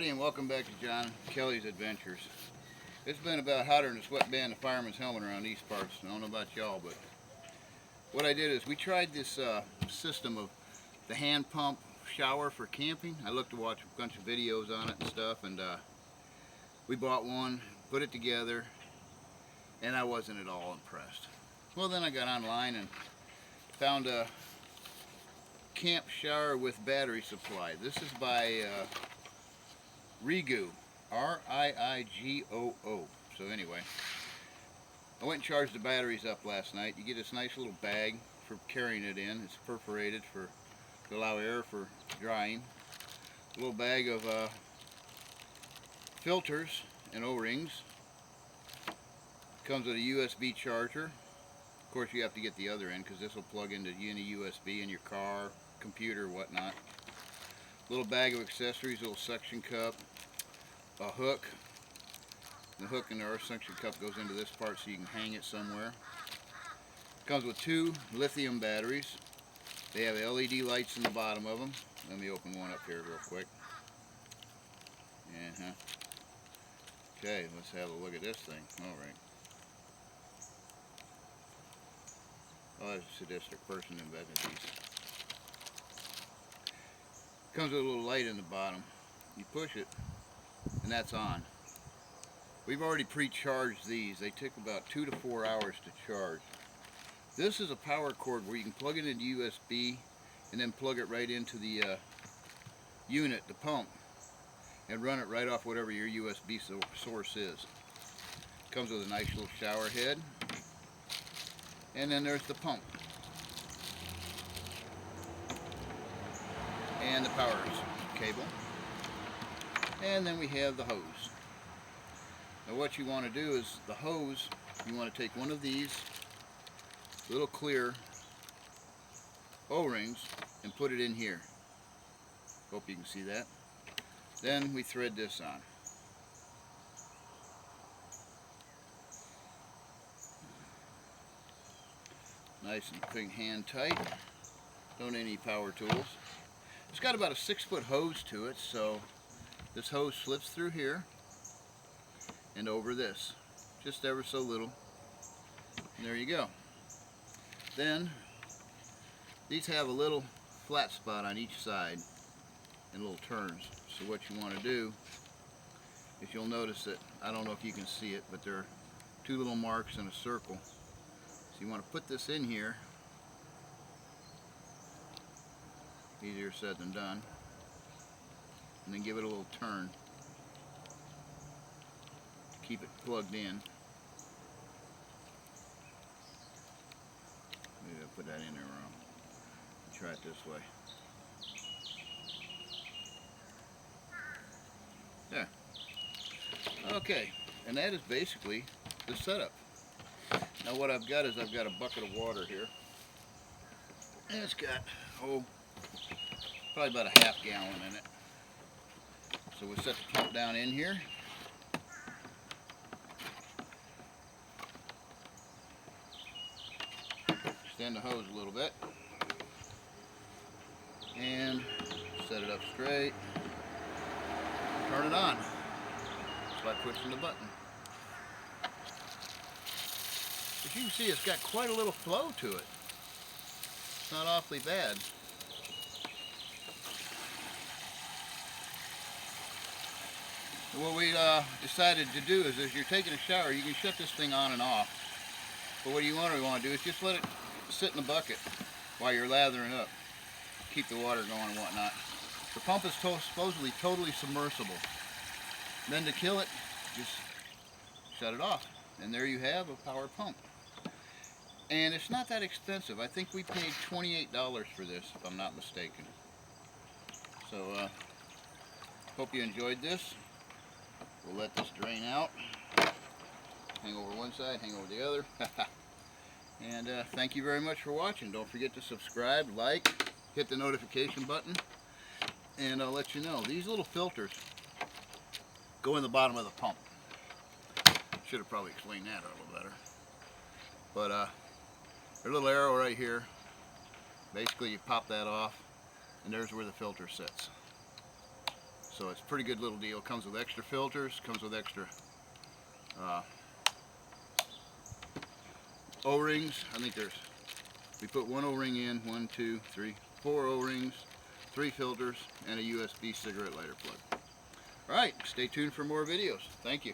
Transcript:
everybody, and welcome back to John Kelly's Adventures. It's been about hotter than a sweatband of fireman's helmet around these parts. I don't know about y'all, but what I did is we tried this system of the hand pump shower for camping. I looked to watch a bunch of videos on it and stuff, and we bought one, put it together, and I wasn't at all impressed. Well, then I got online and found a camp shower with battery supply. This is by Riigoo, R-I-I-G-O-O. So anyway, I went and charged the batteries up last night. You get this nice little bag for carrying it in. It's perforated to allow air for drying. A little bag of filters and O-rings. Comes with a USB charger. Of course, you have to get the other end because this will plug into any USB in your car, computer, whatnot. Little bag of accessories, little suction cup, a hook. The hook in our suction cup goes into this part so you can hang it somewhere. Comes with 2 lithium batteries. They have LED lights in the bottom of them. Let me open one up here real quick. Okay, let's have a look at this thing. Alright. Oh, that's a sadistic person who invented these. Comes with a little light in the bottom. You push it, and that's on. We've already pre-charged these. They take about 2 to 4 hours to charge. This is a power cord where you can plug it into USB and then plug it right into the unit, the pump, and run it right off whatever your USB source is. Comes with a nice little shower head, and then there's the pump and the power cable, and then we have the hose. Now what you want to do is the hose, you want to take one of these little clear O-rings and put it in here. Hope you can see that. Then we thread this on. Nice and quick, hand tight. Don't need any power tools. It's got about a 6-foot hose to it, so this hose slips through here and over this, just ever so little. And there you go. Then these have a little flat spot on each side and little turns. So what you want to do is you'll notice that, I don't know if you can see it, but there are 2 little marks in a circle. So you want to put this in here. Easier said than done. And then give it a little turn to keep it plugged in. Maybe I put that in there wrong. Try it this way. There. Okay, and that is basically the setup. Now what I've got is I've got a bucket of water here. And it's got, probably about a half gallon in it. So we'll set the pump down in here. Extend the hose a little bit. And set it up straight. Turn it on. Just by pushing the button. As you can see, it's got quite a little flow to it. It's not awfully bad. What we decided to do is, as you're taking a shower, you can shut this thing on and off. But what you want to do is just let it sit in the bucket while you're lathering up. Keep the water going and whatnot. The pump is supposedly totally submersible. Then to kill it, just shut it off. And there you have a power pump. And it's not that expensive. I think we paid $28 for this, if I'm not mistaken. So, hope you enjoyed this. We'll let this drain out. Hang over one side, hang over the other. And thank you very much for watching. Don't forget to subscribe, like, hit the notification button, and I'll let you know. These little filters go in the bottom of the pump. Should have probably explained that a little better. But there's a little arrow right here. Basically you pop that off, and there's where the filter sits. So it's a pretty good little deal. Comes with extra filters, comes with extra O-rings. I think we put 1 O-ring in, 1, 2, 3, 4 O-rings, 3 filters, and a USB cigarette lighter plug. Alright, stay tuned for more videos. Thank you.